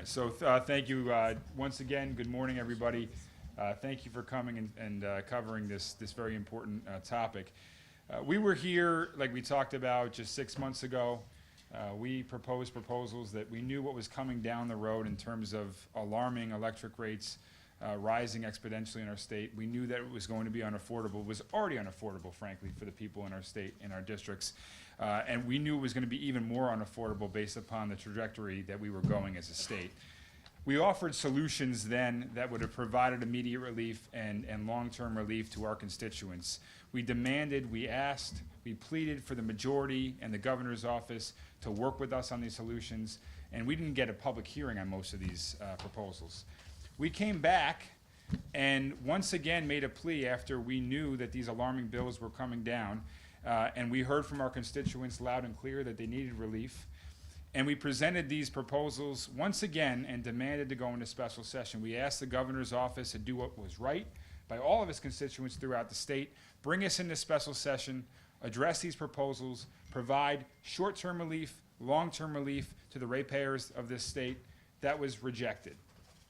Thank you once again. Good morning, everybody. Thank you for coming and covering this very important topic. We were here, like we talked about, just 6 months ago. We proposed proposals that we knew what was coming down the road in terms of alarming electric rates rising exponentially in our state. We knew that it was going to be unaffordable. It was already unaffordable, frankly, for the people in our state, in our districts. And we knew it was going to be even more unaffordable based upon the trajectory that we were going as a state. We offered solutions then that would have provided immediate relief and long-term relief to our constituents. We demanded, we asked, we pleaded for the majority and the governor's office to work with us on these solutions, and we didn't get a public hearing on most of these proposals. We came back and once again made a plea after we knew that these alarming bills were coming down, and we heard from our constituents loud and clear that they needed relief. And we presented these proposals once again and demanded to go into special session. We asked the governor's office to do what was right by all of his constituents throughout the state, bring us into special session, address these proposals, provide short-term relief, long-term relief to the ratepayers of this state. That was rejected.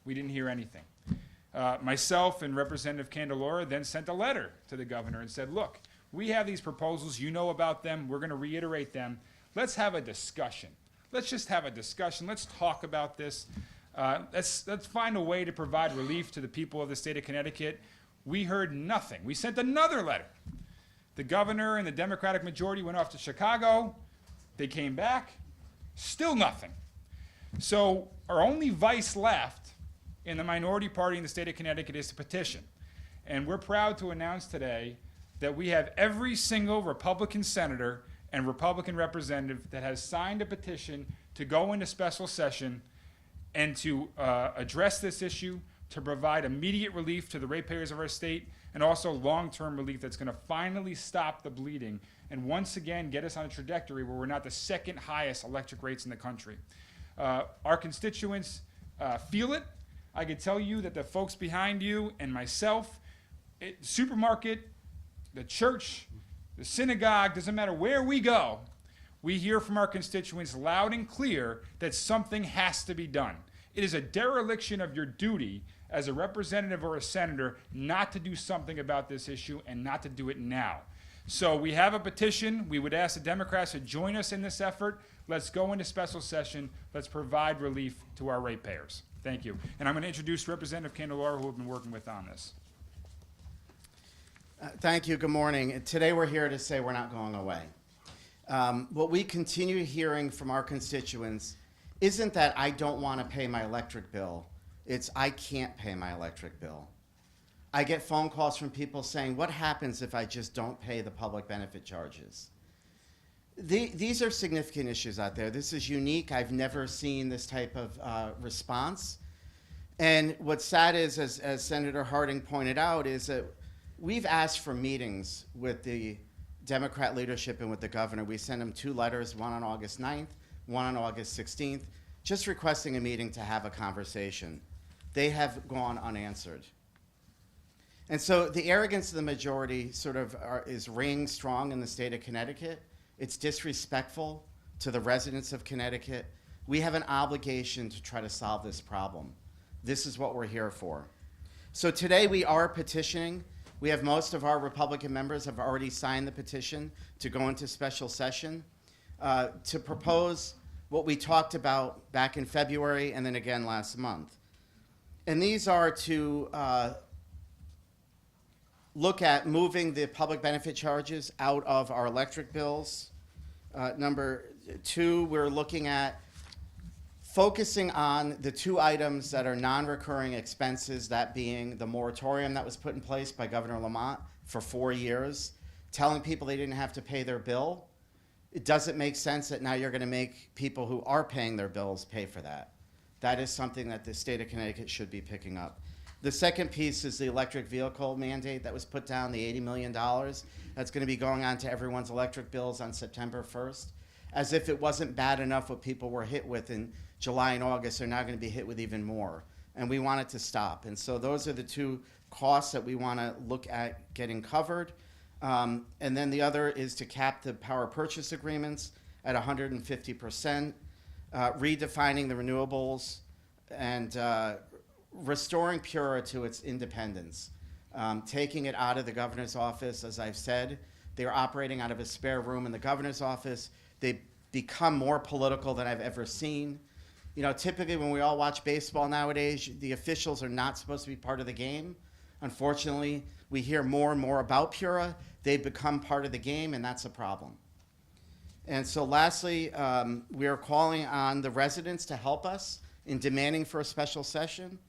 We didn't hear anything. Myself and Representative Candelora then sent a letter to the governor and said, look, we have these proposals, you know about them, we're gonna reiterate them. Let's have a discussion. Let's just have a discussion. Let's talk about this. Let's find a way to provide relief to the people of the state of Connecticut. We heard nothing. We sent another letter. The governor and the Democratic majority went off to Chicago. They came back. Still nothing. So our only vice left in the minority party in the state of Connecticut is to petition. And we're proud to announce today that we have every single Republican senator and Republican representative that has signed a petition to go into special session and to address this issue, to provide immediate relief to the ratepayers of our state, and also long-term relief that's going to finally stop the bleeding and once again get us on a trajectory where we're not the second highest electric rates in the country. Our constituents feel it. I can tell you that the folks behind you and myself, supermarket, the church, the synagogue, doesn't matter where we go, we hear from our constituents loud and clear that something has to be done. It is a dereliction of your duty as a representative or a senator not to do something about this issue and not to do it now. So we have a petition. We would ask the Democrats to join us in this effort. Let's go into special session. Let's provide relief to our ratepayers. Thank you. And I'm going to introduce Representative Candelora, who we've been working with on this. Thank you. Good morning. Today we're here to say we're not going away. What we continue hearing from our constituents isn't that I don't want to pay my electric bill. It's I can't pay my electric bill. I get phone calls from people saying, what happens if I just don't pay the public benefit charges? These are significant issues out there. This is unique. I've never seen this type of response. And what's sad is, as Senator Harding pointed out, is that we've asked for meetings with the Democrat leadership and with the governor. We sent them 2 letters, one on August 9th, one on August 16th, just requesting a meeting to have a conversation. They have gone unanswered. And so the arrogance of the majority sort of is reigning strong in the state of Connecticut. It's disrespectful to the residents of Connecticut. We have an obligation to try to solve this problem. This is what we're here for. So today we are petitioning. We have most of our Republican members have already signed the petition to go into special session to propose what we talked about back in February and then again last month. And these are to look at moving the public benefit charges out of our electric bills. Number 2, we're looking at focusing on the 2 items that are non-recurring expenses, that being the moratorium that was put in place by Governor Lamont for 4 years, telling people they didn't have to pay their bill. It doesn't make sense that now you're going to make people who are paying their bills pay for that. That is something that the state of Connecticut should be picking up. The second piece is the electric vehicle mandate that was put down, the $80 million. That's going to be going on to everyone's electric bills on September 1st. As if it wasn't bad enough what people were hit with in July and August, they're now going to be hit with even more. And we want it to stop. And so those are the 2 costs that we want to look at getting covered. And then the other is to cap the power purchase agreements at 150%, redefining the renewables and restoring Pura to its independence, taking it out of the governor's office. As I've said, they're operating out of a spare room in the governor's office. They become more political than I've ever seen. You know, typically when we all watch baseball nowadays, the officials are not supposed to be part of the game. Unfortunately, we hear more and more about Pura. They've become part of the game, and that's a problem. And so lastly, we are calling on the residents to help us in demanding for a special session.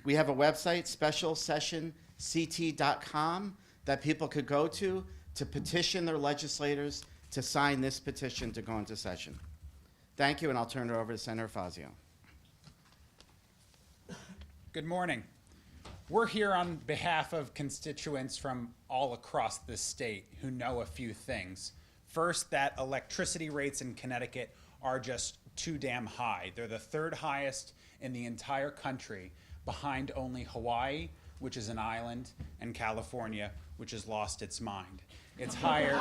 We have a website, specialsessionct.com, that people could go to petition their legislators to sign this petition to go into session. Thank you, and I'll turn it over to Senator Fazio. Good morning. We're here on behalf of constituents from all across the state who know a few things. First, that electricity rates in Connecticut are just too damn high. They're the third highest in the entire country, behind only Hawaii, which is an island, and California, which has lost its mind. It's higher.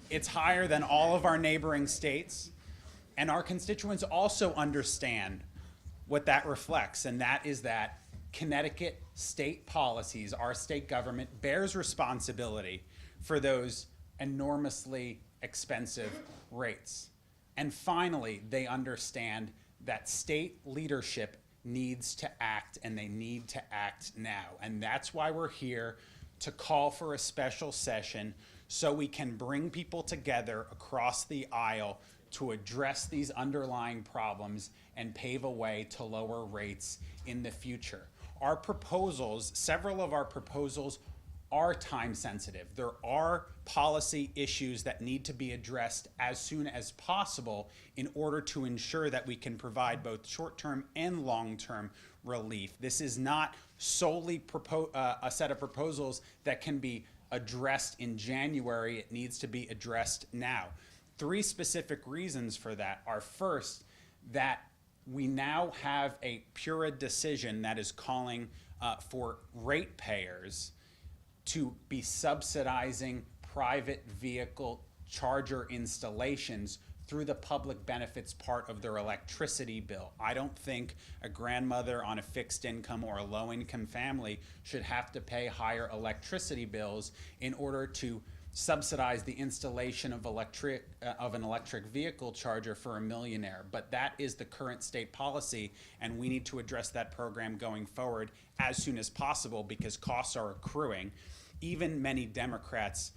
It's higher than all of our neighboring states, and our constituents also understand what that reflects, and that is that Connecticut state policies, our state government, bears responsibility for those enormously expensive rates. And finally, they understand that state leadership needs to act, and they need to act now. And that's why we're here to call for a special session so we can bring people together across the aisle to address these underlying problems and pave a way to lower rates in the future. Our proposals, several of our proposals, are time sensitive. There are policy issues that need to be addressed as soon as possible in order to ensure that we can provide both short-term and long-term relief. This is not solely a set of proposals that can be addressed in January. It needs to be addressed now. Three specific reasons for that are, first, that we now have a PURA decision that is calling for ratepayers to be subsidizing private vehicle charger installations through the public benefits part of their electricity bill. I don't think a grandmother on a fixed income or a low-income family should have to pay higher electricity bills in order to subsidize the installation of an electric vehicle charger for a millionaire. But that is the current state policy, and we need to address that program going forward as soon as possible because costs are accruing. Even many Democrats,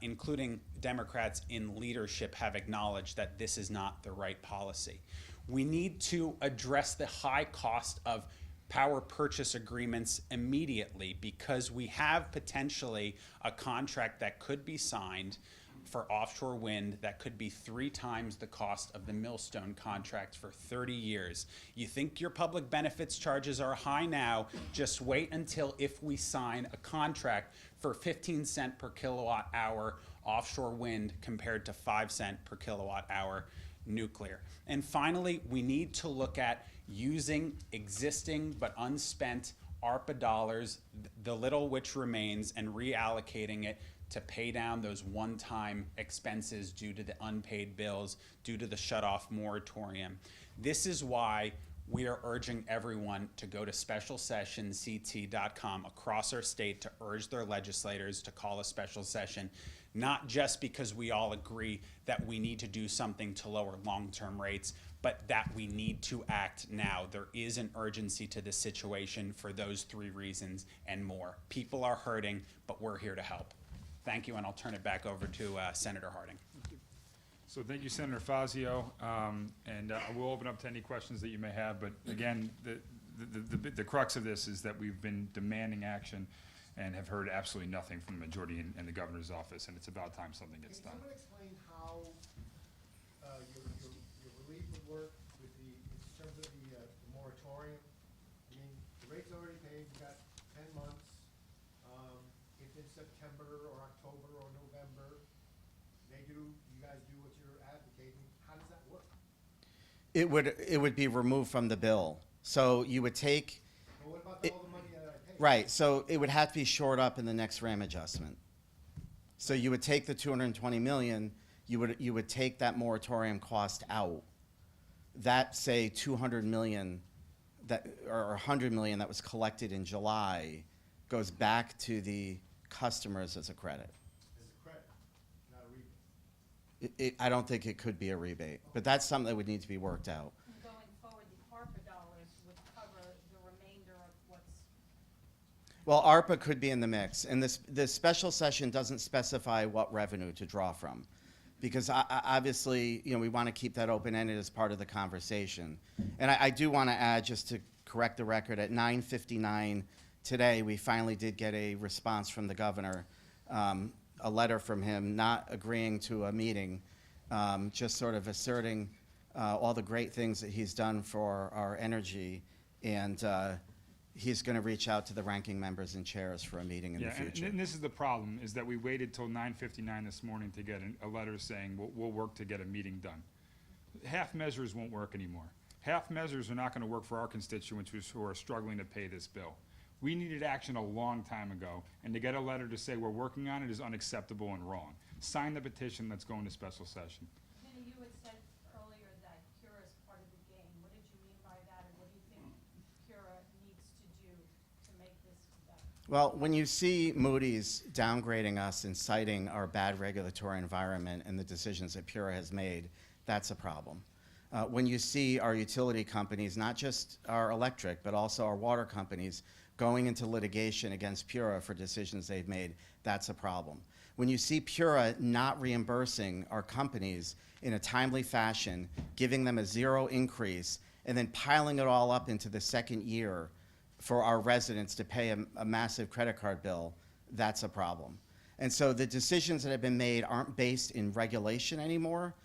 including Democrats in leadership, have acknowledged that this is not the right policy. We need to address the high cost of power purchase agreements immediately because we have potentially a contract that could be signed for offshore wind that could be 3 times the cost of the Millstone contract for 30 years. You think your public benefits charges are high now, just wait until if we sign a contract for 15 cents per kilowatt hour offshore wind compared to 5 cents per kilowatt hour nuclear. And finally, we need to look at using existing but unspent ARPA dollars, the little which remains, and reallocating it to pay down those one-time expenses due to the unpaid bills, due to the shut-off moratorium. This is why we are urging everyone to go to specialsessionct.com across our state to urge their legislators to call a special session, not just because we all agree that we need to do something to lower long-term rates, but that we need to act now. There is an urgency to this situation for those 3 reasons and more. People are hurting, but we're here to help. Thank you, and I'll turn it back over to Senator Harding. So thank you, Senator Fazio, and we'll open up to any questions that you may have. But again, the crux of this is that we've been demanding action and have heard absolutely nothing from the majority in the governor's office, and it's about time something gets done. Can someone explain how your relief would work with in terms of the moratorium? I mean, the rate's already paid, you got 10 months. If in September or October or November, you guys do what you're advocating, how does that work? It would be removed from the bill. So you would take. Well, what about all the money that I paid? Right, so it would have to be shored up in the next RAM adjustment. So you would take the $220 million, you would take that moratorium cost out. that, say, 200 million that, or 100 million that was collected in July goes back to the customers as a credit. As a credit, not a rebate. I don't think it could be a rebate, but that's something that would need to be worked out. And going forward, the ARPA dollars would cover the remainder of what's, Well, ARPA could be in the mix, and this special session doesn't specify what revenue to draw from, because obviously, we want to keep that open-ended as part of the conversation. And I do want to add, just to correct the record, at 9:59 today, we finally did get a response from the governor, a letter from him not agreeing to a meeting, just sort of asserting all the great things that he's done for our energy, and he's going to reach out to the ranking members and chairs for a meeting in the future. And this is the problem, is that we waited till 9:59 this morning to get a letter saying we'll work to get a meeting done. Half measures won't work anymore. Half measures are not going to work for our constituents who are struggling to pay this bill. We needed action a long time ago, and to get a letter to say we're working on it is unacceptable and wrong. Sign the petition, let's go into special session. Kenny, you had said earlier that Pura is part of the game. What did you mean by that, and what do you think Pura needs to do to make this better? Well, when you see Moody's downgrading us and citing our bad regulatory environment and the decisions that Pura has made, that's a problem. When you see our utility companies, not just our electric, but also our water companies, going into litigation against Pura for decisions they've made, that's a problem. When you see Pura not reimbursing our companies in a timely fashion, giving them a zero increase, and then piling it all up into the second year for our residents to pay a massive credit card bill, that's a problem. And so the decisions that have been made aren't based in regulation anymore.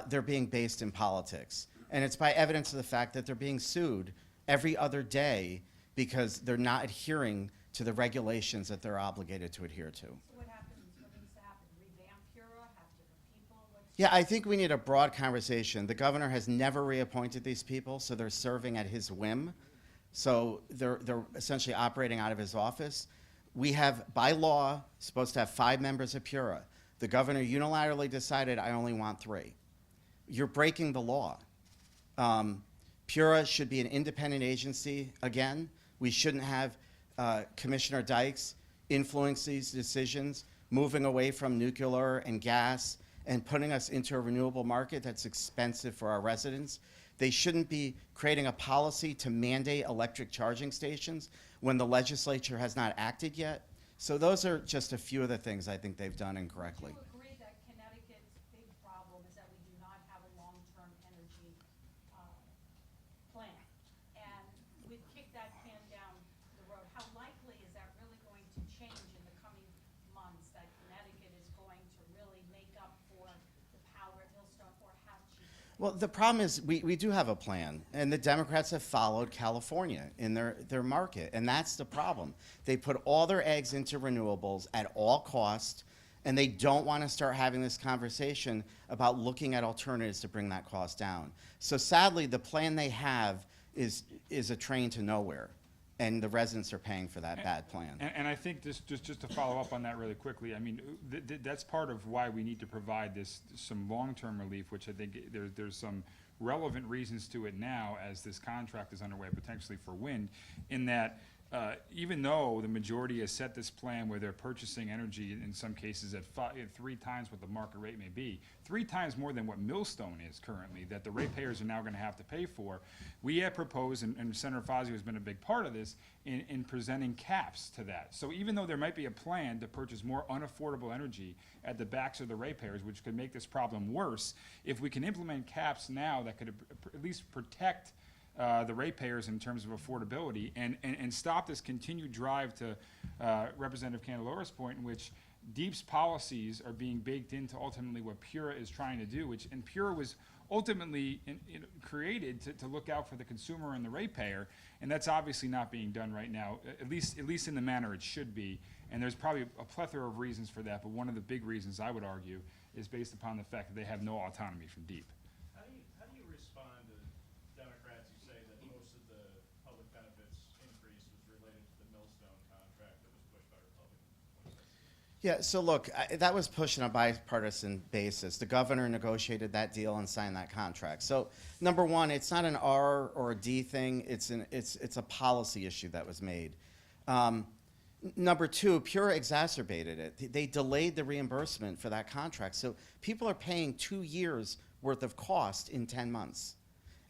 They're being based in politics. And it's by evidence of the fact that they're being sued every other day because they're not adhering to the regulations that they're obligated to adhere to. So what happens, what needs to happen? Revamp Pura, have different people? Yeah, I think we need a broad conversation. The governor has never reappointed these people, so they're serving at his whim. So they're essentially operating out of his office. We have, by law, supposed to have 5 members of Pura. The governor unilaterally decided, I only want 3. You're breaking the law. Pura should be an independent agency again. We shouldn't have Commissioner Dykes influence these decisions, moving away from nuclear and gas and putting us into a renewable market that's expensive for our residents. They shouldn't be creating a policy to mandate electric charging stations when the legislature has not acted yet. So those are just a few of the things I think they've done incorrectly. Do you agree that Connecticut's big problem is that we do not have a long-term energy plan? And we've kicked that can down the road. How likely is that really going to change in the coming months, that Connecticut is going to really make up for the power at Millstone, or have cheap? Well, the problem is we do have a plan, and the Democrats have followed California in their market, and that's the problem. They put all their eggs into renewables at all costs, and they don't want to start having this conversation about looking at alternatives to bring that cost down. So sadly, the plan they have is a train to nowhere, and the residents are paying for that bad plan. And I think just to follow up on that really quickly, I mean, that's part of why we need to provide some long-term relief, which I think there's some relevant reasons to it now as this contract is underway potentially for wind, in that even though the majority has set this plan where they're purchasing energy in some cases at 3 times what the market rate may be, 3 times more than what Millstone is currently, that the ratepayers are now going to have to pay for, we have proposed, and Senator Fazio has been a big part of this, in presenting caps to that. So even though there might be a plan to purchase more unaffordable energy at the backs of the ratepayers, which could make this problem worse, if we can implement caps now that could at least protect the ratepayers in terms of affordability, and stop this continued drive to Representative Candelora's point, in which Deep's policies are being baked into ultimately what Pura is trying to do, and Pura was ultimately created to look out for the consumer and the ratepayer, and that's obviously not being done right now, at least in the manner it should be. And there's probably a plethora of reasons for that, but one of the big reasons I would argue is based upon the fact that they have no autonomy from Deep. How do you respond to Democrats who say that most of the public benefits increase was related to the Millstone contract that was pushed by Republicans in 2017? Yeah, so look, that was pushed on a bipartisan basis. The governor negotiated that deal and signed that contract. So, number one, it's not an R or a D thing. It's a policy issue that was made. Number two, Pura exacerbated it. They delayed the reimbursement for that contract. So people are paying 2 years worth of cost in 10 months.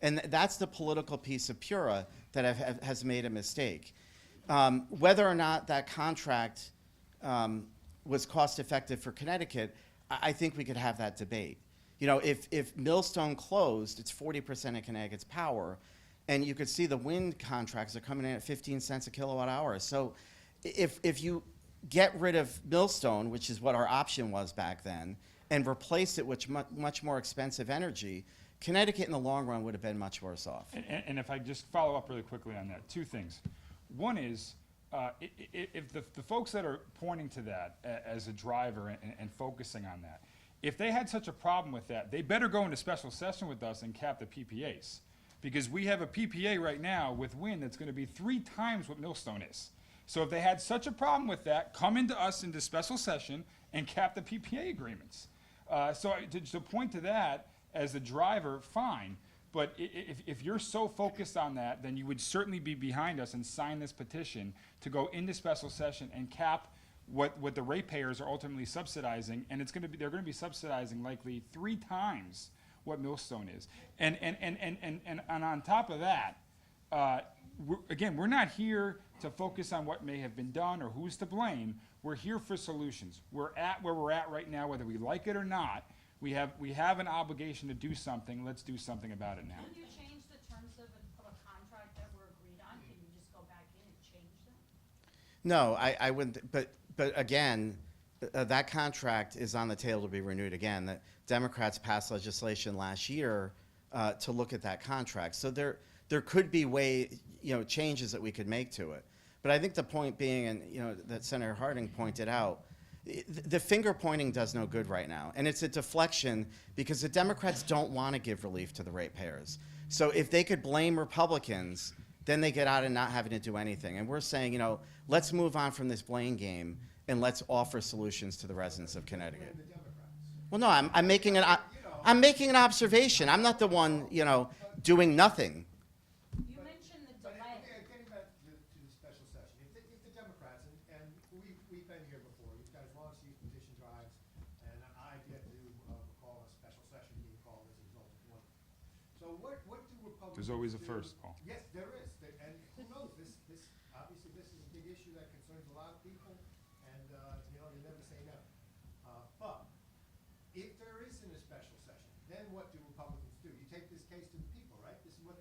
And that's the political piece of Pura that has made a mistake. Whether or not that contract was cost effective for Connecticut, I think we could have that debate. You know, if Millstone closed, it's 40% of Connecticut's power, and you could see the wind contracts are coming in at 15 cents a kilowatt hour. So if you get rid of Millstone, which is what our option was back then, and replace it with much more expensive energy, Connecticut in the long run would have been much worse off. And if I just follow up really quickly on that, two things. One is, if the folks that are pointing to that as a driver and focusing on that, if they had such a problem with that, they better go into special session with us and cap the PPAs. Because we have a PPA right now with wind that's going to be 3 times what Millstone is. So if they had such a problem with that, come into us into special session and cap the PPA agreements. So to point to that as a driver, fine. But if you're so focused on that, then you would certainly be behind us and sign this petition to go into special session and cap what the ratepayers are ultimately subsidizing, and they're going to be subsidizing likely 3 times what Millstone is. And on top of that, we're not here to focus on what may have been done or who's to blame. We're here for solutions. We're at where we're at right now, whether we like it or not. We have an obligation to do something. Let's do something about it now. Can you change the terms of a contract that were agreed on? Can you just go back in and change them? No, I wouldn't. But again, that contract is on the table to be renewed again. The Democrats passed legislation last year to look at that contract. So there could be changes that we could make to it. But I think the point being, and that Senator Harding pointed out, the finger pointing does no good right now. And it's a deflection because the Democrats don't want to give relief to the ratepayers. So if they could blame Republicans, then they get out and not having to do anything. And we're saying, let's move on from this blame game and let's offer solutions to the residents of Connecticut. Well, no, I'm making an observation. I'm not the one, doing nothing. You mentioned the delay. Okay, getting back to the special session, if the Democrats, and we've been here before, you guys launched these petition drives, and I've yet to recall a special session being called as a result of one. So what do Republicans There's always a do? first, Paul. Yes, there is, and who knows, obviously this is a big issue that concerns a lot of people, and, you never say never. But if there isn't a special session, then what do Republicans do? You take this case to the people, right? This is what.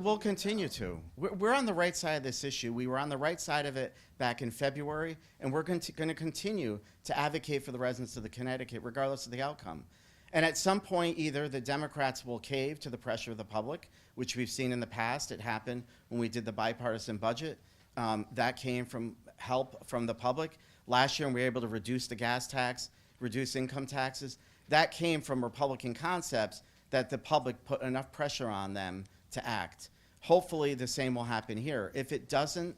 We'll continue to. We're on the right side of this issue. We were on the right side of it back in February, and we're going to continue to advocate for the residents of the Connecticut, regardless of the outcome. And at some point, either the Democrats will cave to the pressure of the public, which we've seen in the past. It happened when we did the bipartisan budget. That came from help from the public. Last year, we were able to reduce the gas tax, reduce income taxes. That came from Republican concepts that the public put enough pressure on them to act. Hopefully, the same will happen here. If it doesn't,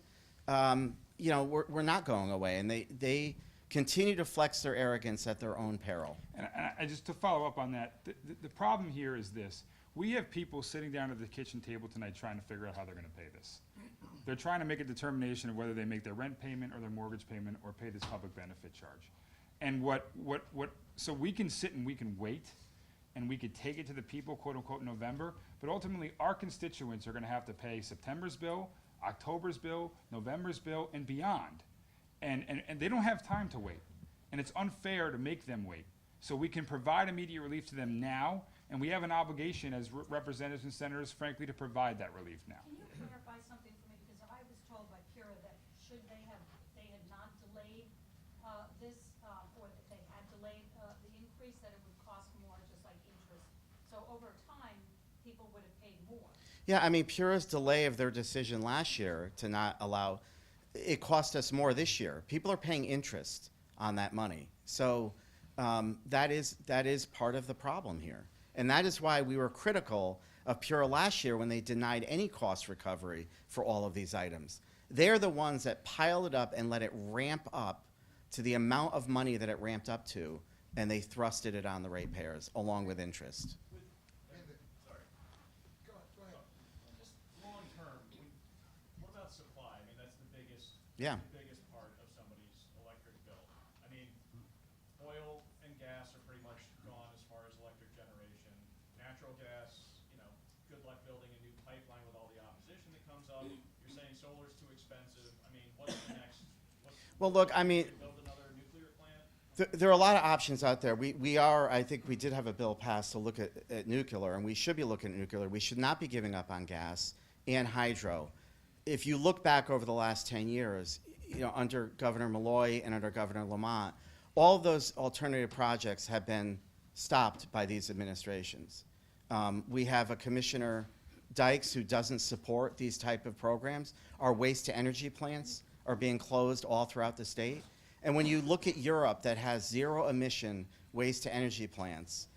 we're not going away, and they continue to flex their arrogance at their own peril. And I just to follow up on that, the problem here is this. We have people sitting down at the kitchen table tonight trying to figure out how they're going to pay this. They're trying to make a determination of whether they make their rent payment or their mortgage payment or pay this public benefit charge. And so we can sit and we can wait and we could take it to the people, quote unquote, in November, but ultimately our constituents are going to have to pay September's bill, October's bill, November's bill, and beyond. And they don't have time to wait. And it's unfair to make them wait. So we can provide immediate relief to them now, and we have an obligation as representatives and senators, frankly, to provide that relief now. Can you clarify something for me? Because I was told by Pura that they had not delayed this, or that they had delayed the increase, that it would cost more, just like interest. So over time, people would have paid more. Yeah, Pura's delay of their decision last year to not allow, it cost us more this year. People are paying interest on that money. So that is part of the problem here. And that is why we were critical of Pura last year when they denied any cost recovery for all of these items. They're the ones that piled it up and let it ramp up to the amount of money that it ramped up to, and they thrusted it on the ratepayers along with interest. Sorry. Go ahead. Just long term, what about supply? I mean, that's the biggest. Yeah. The biggest part of somebody's electric bill. I mean, oil and gas are pretty much gone as far as electric generation. Natural gas, good luck building a new pipeline with all the opposition that comes up. You're saying solar's too expensive. I mean, what's the next? Well, look, I mean, Build another nuclear plant? there are a lot of options out there. I think we did have a bill passed to look at nuclear, and we should be looking at nuclear. We should not be giving up on gas and hydro. If you look back over the last 10 years, under Governor Malloy and under Governor Lamont, all of those alternative projects have been stopped by these administrations. We have a Commissioner Dykes who doesn't support these type of programs. Our waste to energy plants are being closed all throughout the state. And when you look at Europe that has zero emission waste to energy plants,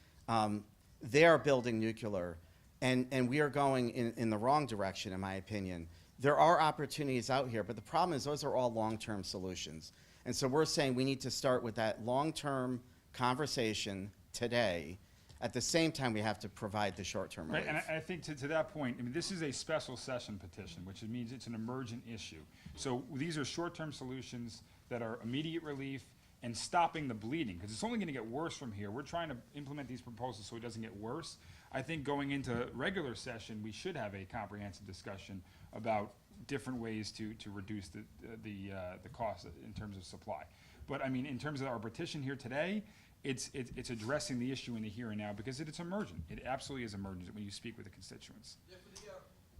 they are building nuclear, and we are going in the wrong direction, in my opinion. There are opportunities out here, but the problem is those are all long-term solutions. And so we're saying we need to start with that long-term conversation today. At the same time, we have to provide the short-term relief. Right, and I think to that point, I mean, this is a special session petition, which means it's an emergent issue. So these are short-term solutions that are immediate relief and stopping the bleeding, because it's only gonna get worse from here. We're trying to implement these proposals so it doesn't get worse. I think going into regular session, we should have a comprehensive discussion about different ways to reduce the cost in terms of supply. But I mean, in terms of our petition here today, it's addressing the issue in the here and now because it's emergent. It absolutely is emergent when you speak with the constituents. Yeah, for the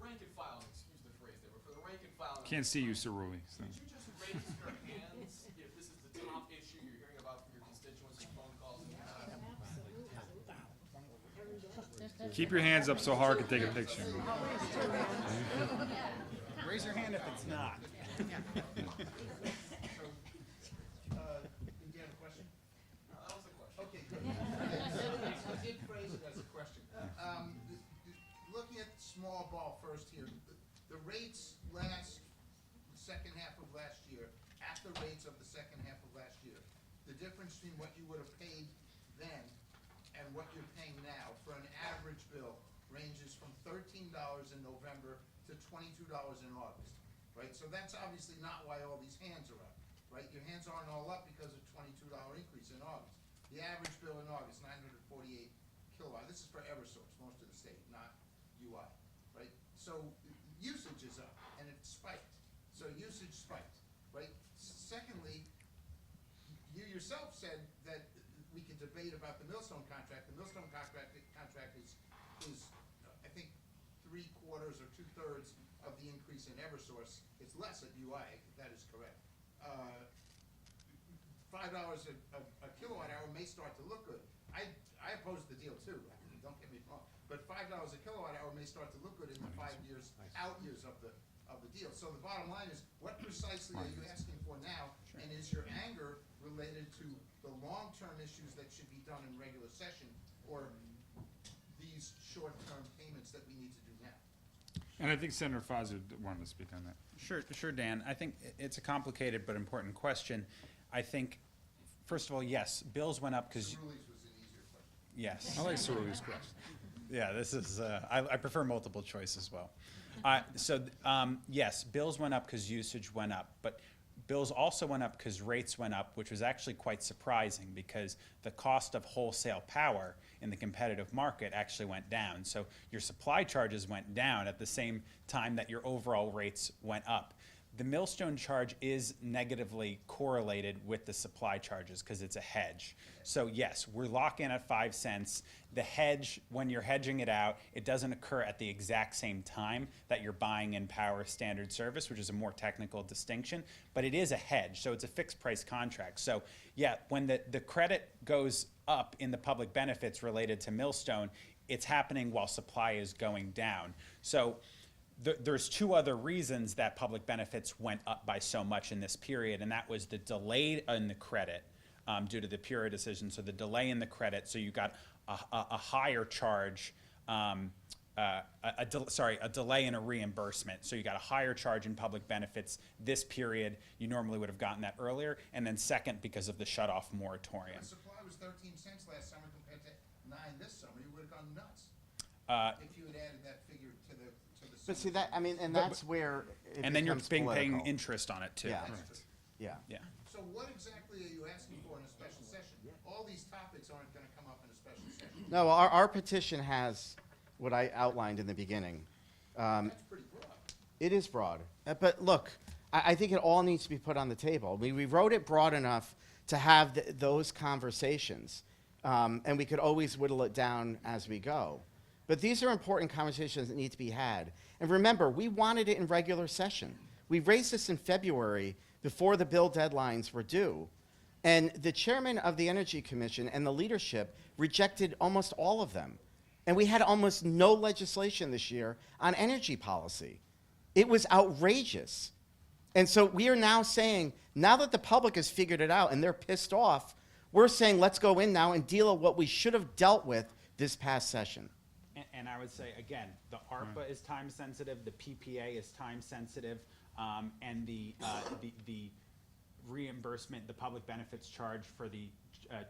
rank and file, excuse the phrase there, but for the rank and file. Can't see you, Cerulli. So. Could you just raise your hands if this is the top issue you're hearing about from your constituents and phone calls? Keep your hands up so Hart can take a picture. Raise your hand if it's not. Did you have a question? That was the question. Okay, good. I did phrase it as a question. Looking at small ball first here, the rates the second half of last year, at the rates of the second half of last year, the difference between what you would have paid then and what you're paying now for an average bill ranges from $13 in November to $22 in August, right? So that's obviously not why all these hands are up, right? Your hands aren't all up because of $22 increase in August. The average bill in August, 948 kilowatt. This is for Eversource, most of the state, not UI, right? So usage is up, and it spiked. So usage spiked, right? Secondly, you yourself said that we could debate about the Millstone contract. The Millstone contract is I think 3/4 or 2/3 of the increase in Eversource. It's less at UI, that is correct. $5 a kilowatt hour may start to look good. I oppose the deal too, don't get me wrong. But $5 a kilowatt hour may start to look good in the 5 years, out years of the deal. So the bottom line is, what precisely are you asking for now? And is your anger related to the long-term issues that should be done in regular session, or these short-term payments that we need to do now? And I think Senator Fazer wanted to speak on that. Sure, Dan. I think it's a complicated but important question. I think, first of all, yes, bills went up because, Cerulli's was an easier question. yes. I like Cerulli's question. Yeah, this is, I prefer multiple choice as well. Yes, bills went up because usage went up, but bills also went up because rates went up, which was actually quite surprising because the cost of wholesale power in the competitive market actually went down. So your supply charges went down at the same time that your overall rates went up. The Millstone charge is negatively correlated with the supply charges because it's a hedge. So yes, we're locked in at 5 cents. The hedge, when you're hedging it out, it doesn't occur at the exact same time that you're buying in power standard service, which is a more technical distinction, but it is a hedge, so it's a fixed price contract. So yeah, when the credit goes up in the public benefits related to Millstone, it's happening while supply is going down. So there's two other reasons that public benefits went up by so much in this period, and that was the delay in the credit due to the PURA decision. So the delay in the credit, so you got a higher charge a delay in a reimbursement. So you got a higher charge in public benefits this period. You normally would have gotten that earlier. And then second, because of the shut-off moratorium. The supply was 13 cents last summer compared to 9 this summer. You would have gone nuts if you had added that figure to the. But see that, I mean, and that's where it And then you're becomes paying political. interest on it too. Yeah. Yeah. Yeah. So what exactly are you asking for in a special session? All these topics aren't gonna come up in a special session. No, our petition has what I outlined in the beginning. That's pretty broad. It is broad. But look, I think it all needs to be put on the table. We wrote it broad enough to have those conversations. And we could always whittle it down as we go. But these are important conversations that need to be had. And remember, we wanted it in regular session. We raised this in February before the bill deadlines were due. And the chairman of the Energy Commission and the leadership rejected almost all of them. And we had almost no legislation this year on energy policy. It was outrageous. And so we are now saying, now that the public has figured it out and they're pissed off, we're saying let's go in now and deal with what we should have dealt with this past session. And I would say, again, the ARPA is time sensitive, the PPA is time sensitive, and the reimbursement, the public benefits charge for the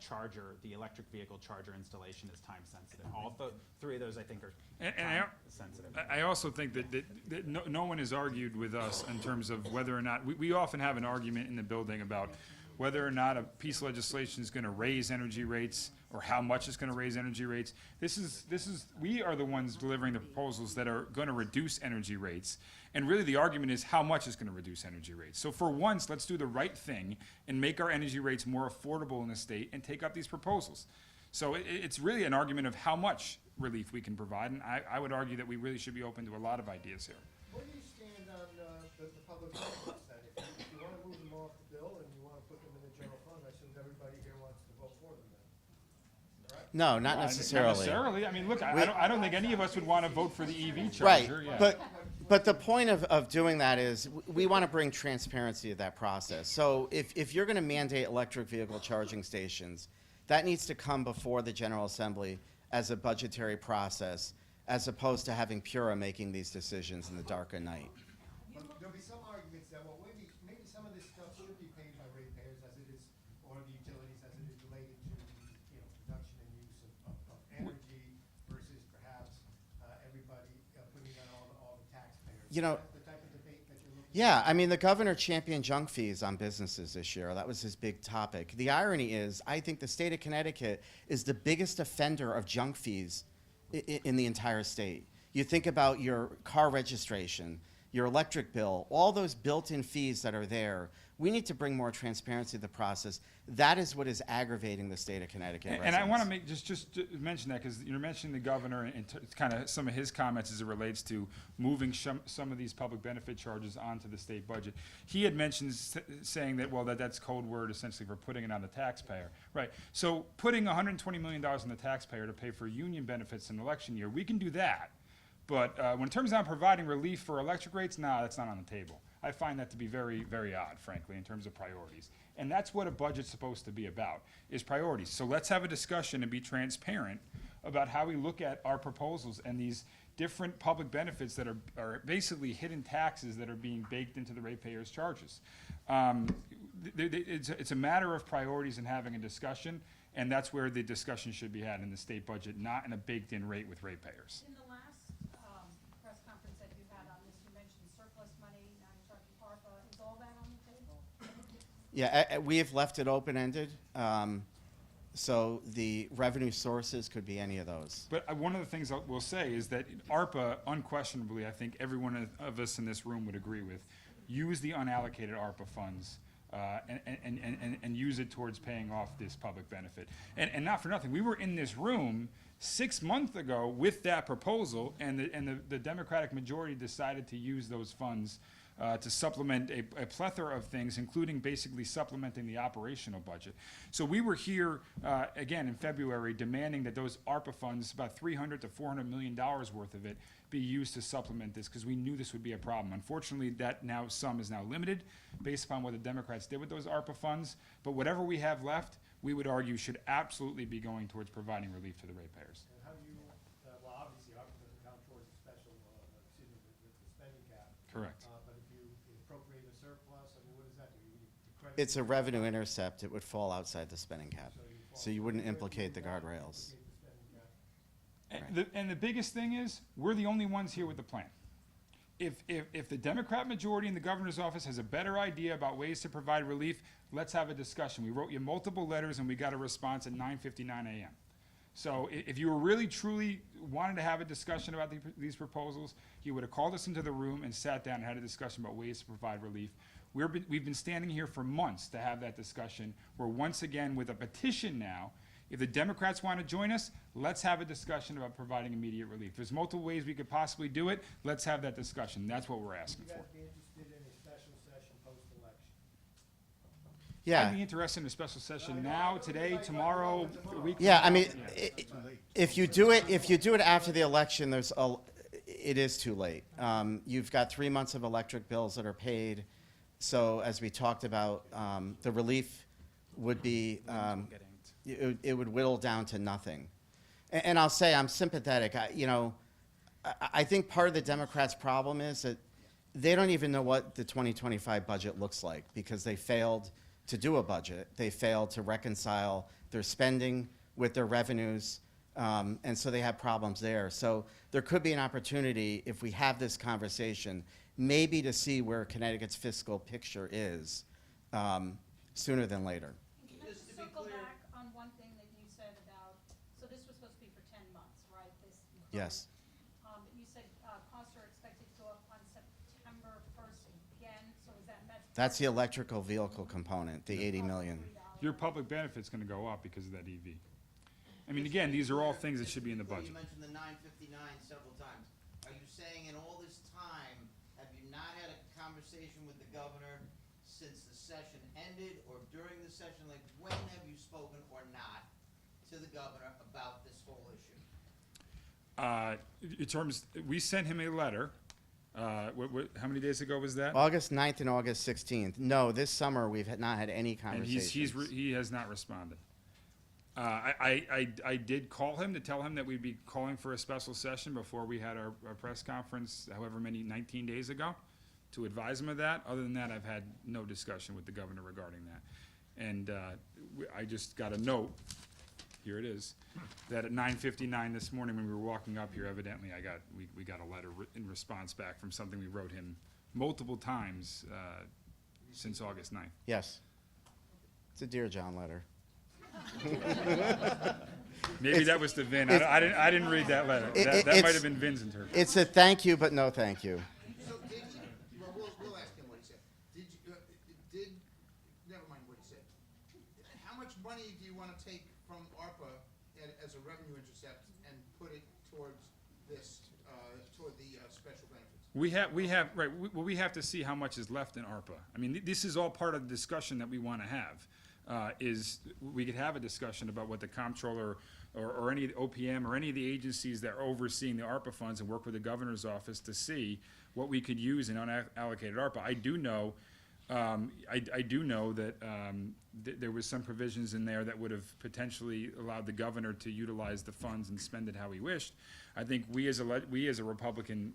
charger, the electric vehicle charger installation is time sensitive. All three of those, I think, are time sensitive. I also think that no one has argued with us in terms of whether or not, we often have an argument in the building about whether or not a piece of legislation is going to raise energy rates or how much it's going to raise energy rates. We are the ones delivering the proposals that are going to reduce energy rates. And really the argument is how much is going to reduce energy rates. So for once, let's do the right thing and make our energy rates more affordable in the state and take up these proposals. So it's really an argument of how much relief we can provide. And I would argue that we really should be open to a lot of ideas here. Where do you stand on the public benefits then? If you want to move them off the bill and you want to put them in the general fund, I assume everybody here wants to vote for them then. Right? No, not Not necessarily. necessarily. I mean, look, I don't think any of us would want to vote for the EV Right, charger. Yeah. but the point of doing that is we want to bring transparency to that process. So if you're going to mandate electric vehicle charging stations, that needs to come before the General Assembly as a budgetary process, as opposed to having Pura making these decisions in the dark of night. But there'll be some arguments that, well, maybe some of this stuff should be paid by ratepayers as it is, or the utilities as it is related to the, production and use of energy versus perhaps everybody putting it on all the taxpayers. You know, That's the type of debate that you're looking at. Yeah, I mean, the governor championed junk fees on businesses this year. That was his big topic. The irony is, I think the state of Connecticut is the biggest offender of junk fees in the entire state. You think about your car registration, your electric bill, all those built-in fees that are there. We need to bring more transparency to the process. That is what is aggravating the state of Connecticut. And I want to residents. make just to mention that because you're mentioning the governor and kind of some of his comments as it relates to moving some of these public benefit charges onto the state budget. He had mentioned saying that that's code word essentially for putting it on the taxpayer, right? So putting $120 million on the taxpayer to pay for union benefits in an election year, we can do that. But when it comes down to providing relief for electric rates, that's not on the table. I find that to be very, very odd, frankly, in terms of priorities. And that's what a budget's supposed to be about, is priorities. So let's have a discussion and be transparent about how we look at our proposals and these different public benefits that are basically hidden taxes that are being baked into the ratepayers' charges. It's a matter of priorities and having a discussion, and that's where the discussion should be had in the state budget, not in a baked-in rate with ratepayers. In the last press conference that you had on this, you mentioned surplus money, now you're talking ARPA. Is all that on the table? Yeah, we have left it open-ended. So the revenue sources could be any of those. But one of the things I will say is that ARPA, unquestionably, I think every one of us in this room would agree with, use the unallocated ARPA funds and use it towards paying off this public benefit. And not for nothing, we were in this room 6 months ago with that proposal, and the Democratic majority decided to use those funds to supplement a plethora of things, including basically supplementing the operational budget. So we were here again in February demanding that those ARPA funds, about $300 to $400 million worth of it, be used to supplement this because we knew this would be a problem. Unfortunately, that sum is now limited based upon what the Democrats did with those ARPA funds. But whatever we have left, we would argue should absolutely be going towards providing relief to the ratepayers. And how do you, well, obviously, ARPA doesn't count towards Correct. But if you appropriate a surplus, I mean, what does that do? You credit It's a revenue intercept. It would fall outside the spending cap. So you wouldn't implicate the guardrails. implicate the spending cap. And the biggest thing is, we're the only ones here with the plan. If the Democrat majority in the governor's office has a better idea about ways to provide relief, let's have a discussion. We wrote you multiple letters and we got a response at 9:59 a.m. So if you were really truly wanted to have a discussion about these proposals, you would have called us into the room and sat down and had a discussion about ways to provide relief. We've been standing here for months to have that discussion. We're once again with a petition now. If the Democrats want to join us, let's have a discussion about providing immediate relief. There's multiple ways we could possibly do it. Let's have that discussion. That's what we're asking You for. guys be interested in a special session post-election? I'd be Yeah, interested in a special session now, today, tomorrow, a week. yeah. I mean, Yeah. if you do it after the election, it is too late. You've got 3 months of electric bills that are paid. So as we talked about, the relief would be, it would whittle down to nothing. And I'll say I'm sympathetic. I think part of the Democrats' problem is that they don't even know what the 2025 budget looks like because they failed to do a budget. They failed to reconcile their spending with their revenues, and so they have problems there. So there could be an opportunity if we have this conversation, maybe to see where Connecticut's fiscal picture is sooner than later. Can I just circle back on one thing that you said about, so this was supposed to be for 10 months, right? Yes. You said costs are expected to go up on September 1st again, so is that? That's the electrical vehicle component, the 80 million. Your public benefit's gonna go up because of that EV. I mean, again, these are all things that should be in the budget. You mentioned the 959 several times. Are you saying in all this time, have you not had a conversation with the governor since the session ended or during the session? Like, when have you spoken or not to the governor about this whole issue? In terms, we sent him a letter, how many days ago was that? August 9th and August 16th. No, this summer we've not had any And conversations. he has not responded. I did call him to tell him that we'd be calling for a special session before we had our press conference, however many, 19 days ago, to advise him of that. Other than that, I've had no discussion with the governor regarding that. And I just got a note, here it is, that at 9:59 this morning when we were walking up here, evidently we got a letter in response back from something we wrote him multiple times since August 9th. Yes. It's a Dear John letter. Maybe that was to Vin. I didn't read that letter. That it's- might have been Vin's interpretation. It's a thank you, but no thank you. So did he, well, we'll ask him what he said. Never mind what he said. How much money do you want to take from ARPA as a revenue intercept and put it towards this, toward the special benefits? We have to see how much is left in ARPA. I mean, this is all part of the discussion that we want to have. Is we could have a discussion about what the comptroller or any OPM or any of the agencies that are overseeing the ARPA funds and work with the governor's office to see what we could use in unallocated ARPA. I do know that there was some provisions in there that would have potentially allowed the governor to utilize the funds and spend it how he wished. I think we as a Republican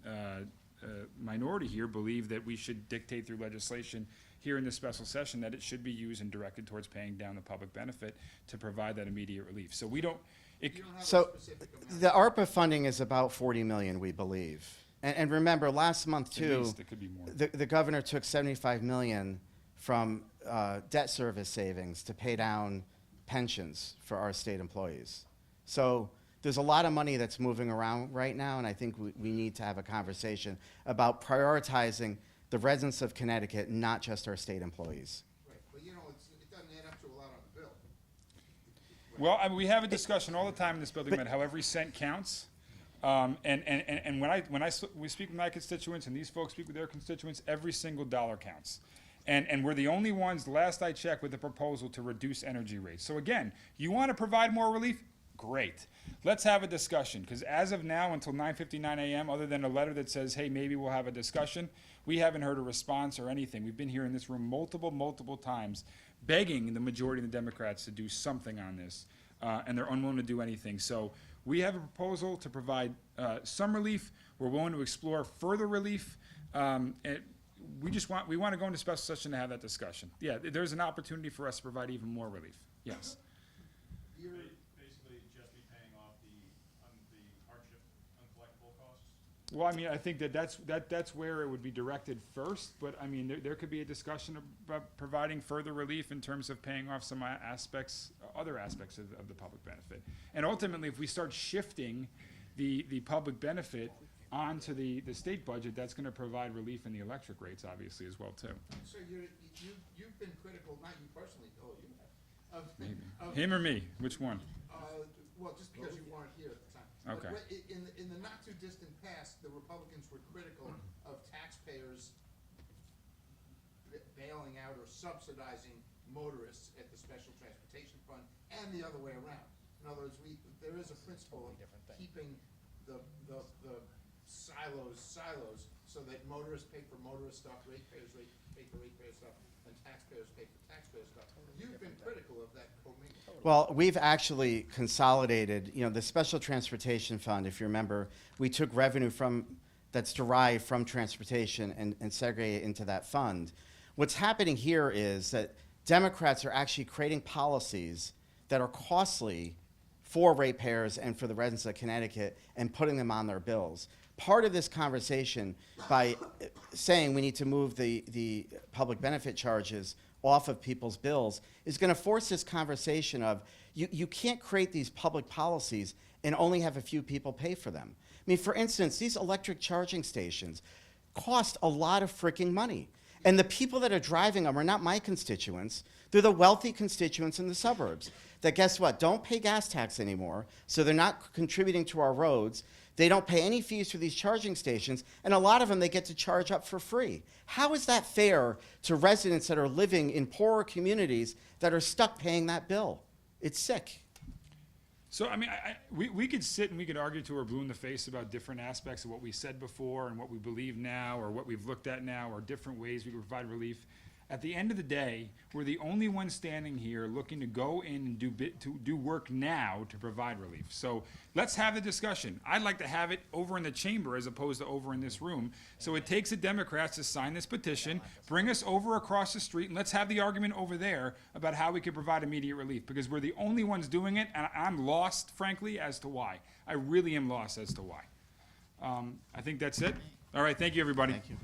minority here believe that we should dictate through legislation here in this special session that it should be used and directed towards paying down the public benefit to provide that immediate relief. So we don't. You don't have a So specific amount. the ARPA funding is about 40 million, we believe. And remember, last month At too, least, it could be more. the governor took 75 million from debt service savings to pay down pensions for our state employees. So there's a lot of money that's moving around right now, and I think we need to have a conversation about prioritizing the residents of Connecticut, not just our state employees. Right, but it doesn't add up to a lot on the bill. Well, I mean, we have a discussion all the time in this building about how every cent counts. And when we speak with my constituents and these folks speak with their constituents, every single dollar counts. And we're the only ones, last I checked, with a proposal to reduce energy rates. So again, you want to provide more relief? Great. Let's have a discussion, because as of now, until 9:59 a.m., other than a letter that says, hey, maybe we'll have a discussion, we haven't heard a response or anything. We've been here in this room multiple times begging the majority of the Democrats to do something on this, and they're unwilling to do anything. So we have a proposal to provide some relief. We're willing to explore further relief, We want to go into special session to have that discussion. Yeah, there's an opportunity for us to provide even more relief. Yes. You're basically just be paying off the hardship uncollectible costs? Well, I mean, I think that's where it would be directed first, but I mean, there could be a discussion about providing further relief in terms of paying off some aspects, other aspects of the public benefit. And ultimately, if we start shifting the public benefit onto the state budget, that's gonna provide relief in the electric rates, obviously, as well, too. So you've been critical, not you personally, oh, you have, Maybe. of, Him or me, which one? well, just because you weren't here at the time. Okay. But in the not too distant past, the Republicans were critical of taxpayers bailing out or subsidizing motorists at the Special Transportation Fund and the other way around. In other words, there is a principle of keeping the silos so that motorists pay for motorist stuff, ratepayers pay for ratepayer stuff, and taxpayers pay for taxpayer stuff. You've been critical of that co-mingle. Well, we've actually consolidated, the Special Transportation Fund, if you remember, we took revenue that's derived from transportation and segregated it into that fund. What's happening here is that Democrats are actually creating policies that are costly for ratepayers and for the residents of Connecticut and putting them on their bills. Part of this conversation, by saying we need to move the public benefit charges off of people's bills, is going to force this conversation of you can't create these public policies and only have a few people pay for them. I mean, for instance, these electric charging stations cost a lot of freaking money. And the people that are driving them are not my constituents. They're the wealthy constituents in the suburbs that, guess what, don't pay gas tax anymore, so they're not contributing to our roads. They don't pay any fees for these charging stations, and a lot of them they get to charge up for free. How is that fair to residents that are living in poorer communities that are stuck paying that bill? It's sick. So, I mean, we could sit and we could argue till we're blue in the face about different aspects of what we said before and what we believe now or what we've looked at now or different ways we can provide relief. At the end of the day, we're the only ones standing here looking to go in and do work now to provide relief. So let's have the discussion. I'd like to have it over in the chamber as opposed to over in this room. So it takes the Democrats to sign this petition, bring us over across the street, and let's have the argument over there about how we can provide immediate relief, because we're the only ones doing it, and I'm lost, frankly, as to why. I really am lost as to why. I think that's it. All right, thank you, everybody. Thank you.